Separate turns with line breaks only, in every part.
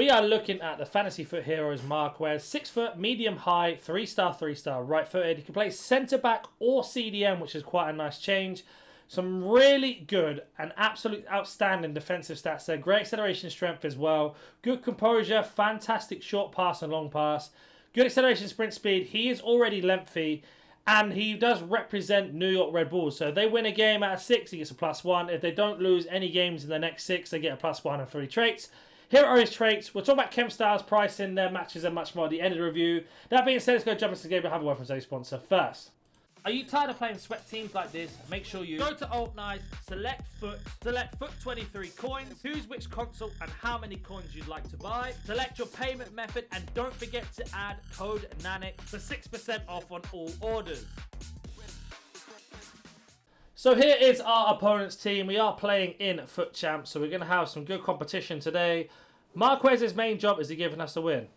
We are looking at the fantasy foot heroes Marquez. 6 foot, medium high, 3-star, 3-star, right footed. He can play centre back or CDM, which is quite a nice change. Some really good and absolute outstanding defensive stats there. Great acceleration strength as well. Good composure, fantastic short pass and long pass. Good acceleration sprint speed. He is already lengthy. And he does represent New York Red Bulls. So if they win a game out of 6, he gets a +1. If they don't lose any games in the next 6, they get a +1 and 3 traits. Here are his traits. We'll talk about chemstyles, pricing, their matches, and much more at the end of the review. That being said, let's go jump into the game and have a word from today's sponsor first. Are you tired of playing sweat teams like this? Make sure you go to Alt Nice, select foot 23 coins, choose which console and how many coins you'd like to buy, select your payment method, and don't forget to add code NANIC for 6% off on all orders. So here is our opponent's team. We are playing in Foot Champs, so we're going to have some good competition today. Marquez's main job is he giving us a win.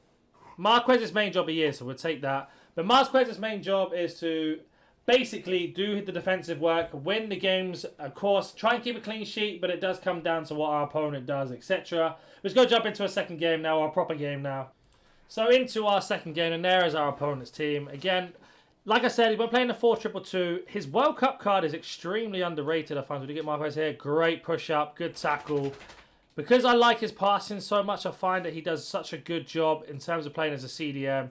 Marquez's main job he is, so we'll take that. But Marquez's main job is to basically do the defensive work, win the games, of course, try and keep a clean sheet, but it does come down to what our opponent does, etc. Let's go jump into a second game now, our proper game now. So into our second game, and there is our opponent's team. Again, like I said, he's been playing the 4-2-2. His World Cup card is extremely underrated, I find. We do get Marquez here. Great push-up, good tackle. Because I like his passing so much, I find that he does such a good job in terms of playing as a CDM.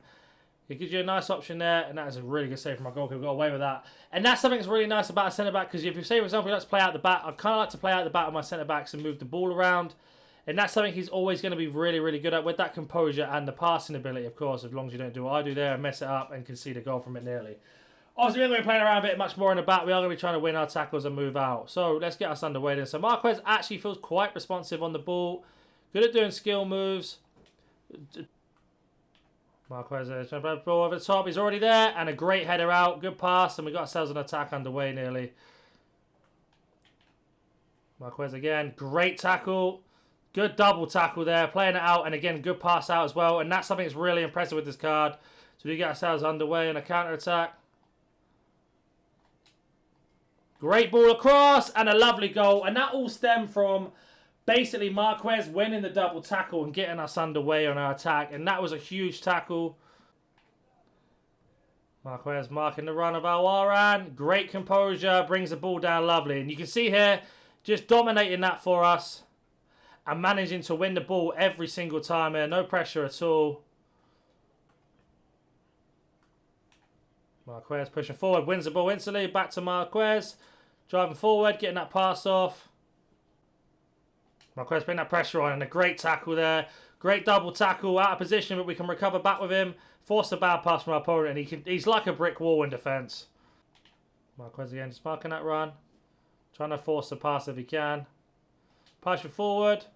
It gives you a nice option there, and that is a really good save from our goalkeeper. We got away with that. And that's something that's really nice about a centre-back, because if you say, for example, he likes to play out the back, I kind of like to play out the back with my centre-backs and move the ball around. And that's something he's always going to be really, really good at, with that composure and the passing ability, of course, as long as you don't do what I do there and mess it up and concede a goal from it nearly. Obviously, we're going to be playing around a bit much more in the back. We are going to be trying to win our tackles and move out. So let's get us underway then. So Marquez actually feels quite responsive on the ball. Good at doing skill moves. Marquez trying to play the ball over the top. He's already there. And a great header out. Good pass. And we got ourselves an attack underway nearly. Marquez again. Great tackle. Good double tackle there. Playing it out. And again, good pass out as well. And that's something that's really impressive with this card. So we get ourselves underway in a counter-attack. Great ball across. And a lovely goal. And that all stemmed from basically Marquez winning the double tackle and getting us underway on our attack. And that was a huge tackle. Marquez marking the run of Alwaran. Great composure. Brings the ball down lovely. And you can see here, just dominating that for us. And managing to win the ball every single time here. No pressure at all. Marquez pushing forward. Wins the ball instantly. Back to Marquez. Driving forward. Getting that pass off. Marquez putting that pressure on, and a great tackle there. Great double tackle, out of position, but we can recover back with him. Force a bad pass from our opponent, and he's like a brick wall in defence. Marquez again, just marking that run. Trying to force the pass if he can. Push forward.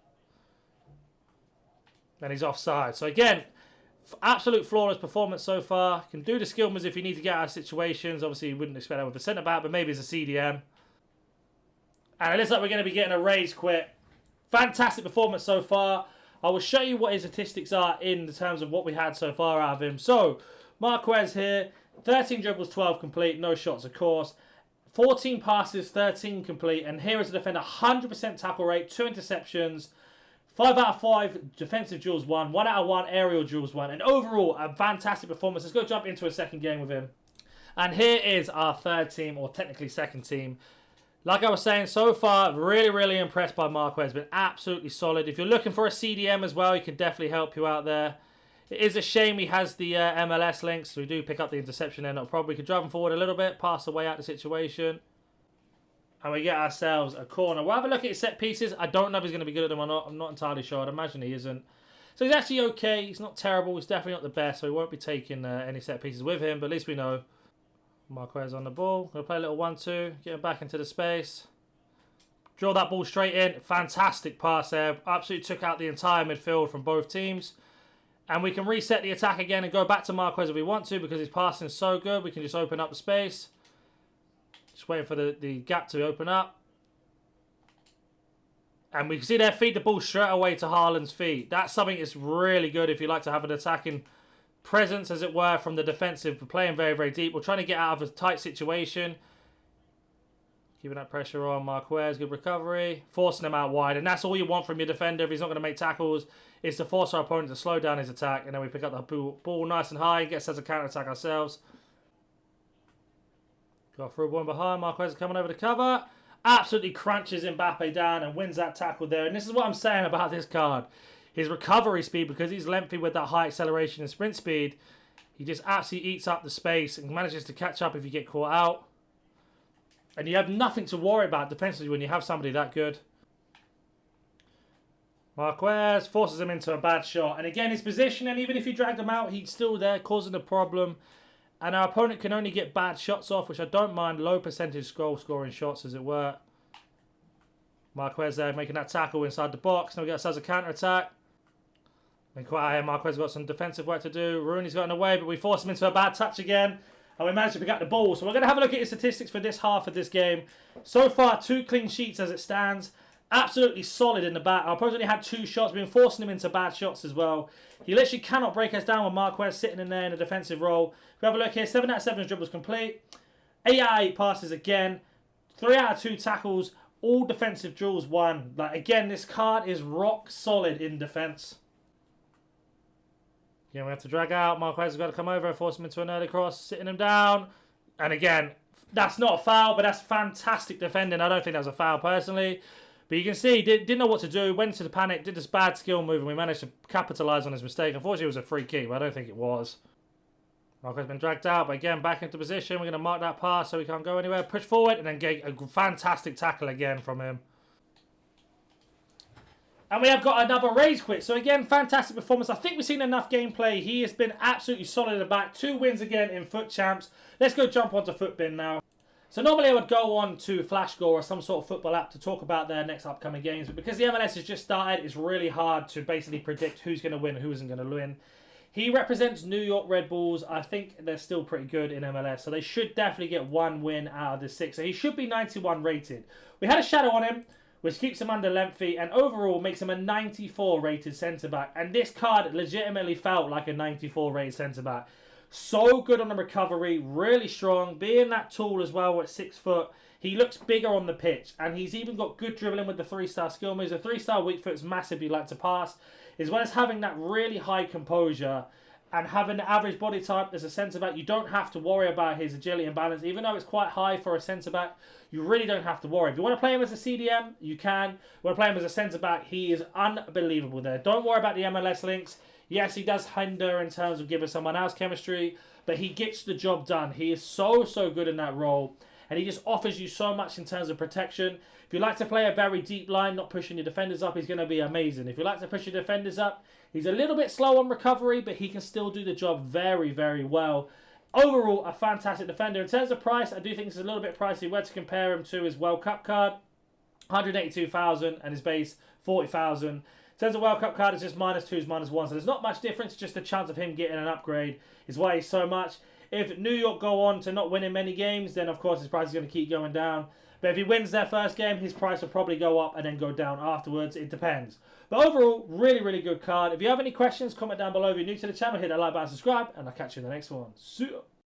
And he's offside. So again, absolute flawless performance so far. Can do the skill moves if you need to get out of situations. Obviously, you wouldn't expect that with a centre-back, but maybe as a CDM. And it looks like we're going to be getting a raise quit. Fantastic performance so far. I will show you what his statistics are in terms of what we had so far out of him. So, Marquez here, 13 dribbles, 12 complete, no shots of course. 14 passes, 13 complete. And here is the defender, 100% tackle rate, 2 interceptions, 5 out of 5 defensive duels won, 1 out of 1 aerial duels won. And overall, a fantastic performance. Let's go jump into a second game with him. And here is our third team, or technically second team. Like I was saying, so far, really, really impressed by Marquez. Been absolutely solid. If you're looking for a CDM as well, he can definitely help you out there. It is a shame he has the MLS links, so we do pick up the interception there. Not probably. We could drive him forward a little bit, pass the way out the situation. And we get ourselves a corner. We'll have a look at his set pieces. I don't know if he's going to be good at them or not. I'm not entirely sure. I'd imagine he isn't. So he's actually okay. He's not terrible. He's definitely not the best, so we won't be taking any set pieces with him, but at least we know. Marquez on the ball. Going to play a little 1-2. Get him back into the space. Draw that ball straight in. Fantastic pass there. Absolutely took out the entire midfield from both teams. And we can reset the attack again and go back to Marquez if we want to, because his passing is so good. We can just open up the space. Just waiting for the gap to open up. And we can see there, feed the ball straight away to Haaland's feet. That's something that's really good if you like to have an attacking presence, as it were, from the defensive. We're playing very, very deep. We're trying to get out of a tight situation. Keeping that pressure on Marquez. Good recovery. Forcing him out wide. And that's all you want from your defender if he's not going to make tackles. Is to force our opponent to slow down his attack. And then we pick up the ball nice and high. Get us as a counter-attack ourselves. Got through one behind. Marquez coming over to cover. Absolutely crunches Mbappe down and wins that tackle there. And this is what I'm saying about this card. His recovery speed, because he's lengthy with that high acceleration and sprint speed, he just absolutely eats up the space and manages to catch up if you get caught out. And you have nothing to worry about defensively when you have somebody that good. Marquez forces him into a bad shot. And again, his position, and even if you dragged him out, he's still there causing the problem. And our opponent can only get bad shots off, which I don't mind. Low percentage goal scoring shots, as it were. Marquez there making that tackle inside the box. Now we get ourselves a counter-attack. Marquez got some defensive work to do. Rooney's gotten away, but we force him into a bad touch again. And we managed to pick up the ball. So we're going to have a look at his statistics for this half of this game. So far, 2 clean sheets as it stands. Absolutely solid in the back. Our opponent only had 2 shots. We've been forcing him into bad shots as well. He literally cannot break us down with Marquez sitting in there in a defensive role. If we have a look here, 7 out of 7 dribbles complete. 8 out of 8 passes again. 3 out of 2 tackles. All defensive drills won. Like, again, this card is rock solid in defense. Yeah, we have to drag out. Marquez has got to come over and force him into an early cross, sitting him down. And again, that's not a foul, but that's fantastic defending. I don't think that was a foul personally. But you can see, didn't know what to do, went into the panic, did this bad skill move, and we managed to capitalise on his mistake. Unfortunately, it was a free kick, but I don't think it was. Marquez has been dragged out, but again, back into position. We're going to mark that pass so he can't go anywhere. Push forward, and then get a fantastic tackle again from him. And we have got another raise quit. So again, fantastic performance. I think we've seen enough gameplay. He has been absolutely solid in the back. 2 wins again in Foot Champs. Let's go jump onto Footbin now. So normally I would go on to FlashScore or some sort of football app to talk about their next upcoming games. But because the MLS has just started, it's really hard to basically predict who's going to win and who isn't going to win. He represents New York Red Bulls. I think they're still pretty good in MLS. So they should definitely get 1 win out of the 6. So he should be 91 rated. We had a shadow on him, which keeps him under lengthy and overall makes him a 94 rated centre-back. And this card legitimately felt like a 94 rated centre-back. So good on the recovery, really strong. Being that tall as well at 6 foot, he looks bigger on the pitch. And he's even got good dribbling with the 3-star skill moves. The 3-star weak foot is massively like to pass. As well as having that really high composure and having the average body type as a centre-back, you don't have to worry about his agility and balance. Even though it's quite high for a centre-back, you really don't have to worry. If you want to play him as a CDM, you can. If you want to play him as a centre-back, he is unbelievable there. Don't worry about the MLS links. Yes, he does hinder in terms of giving someone else chemistry, but he gets the job done. He is so good in that role, and he just offers you so much in terms of protection. If you like to play a very deep line, not pushing your defenders up, he's going to be amazing. If you like to push your defenders up, he's a little bit slow on recovery, but he can still do the job very, very well. Overall, a fantastic defender. In terms of price, I do think it's a little bit pricey. Where to compare him to his World Cup card, 182,000, and his base, 40,000. In terms of World Cup card, it's just -2s, -1s. So there's not much difference, just the chance of him getting an upgrade is why he's so much. If New York go on to not winning many games, then of course his price is going to keep going down. But if he wins their first game, his price will probably go up and then go down afterwards. It depends. But overall, really, really good card. If you have any questions, comment down below. If you're new to the channel, hit that like button, subscribe, and I'll catch you in the next one. See ya.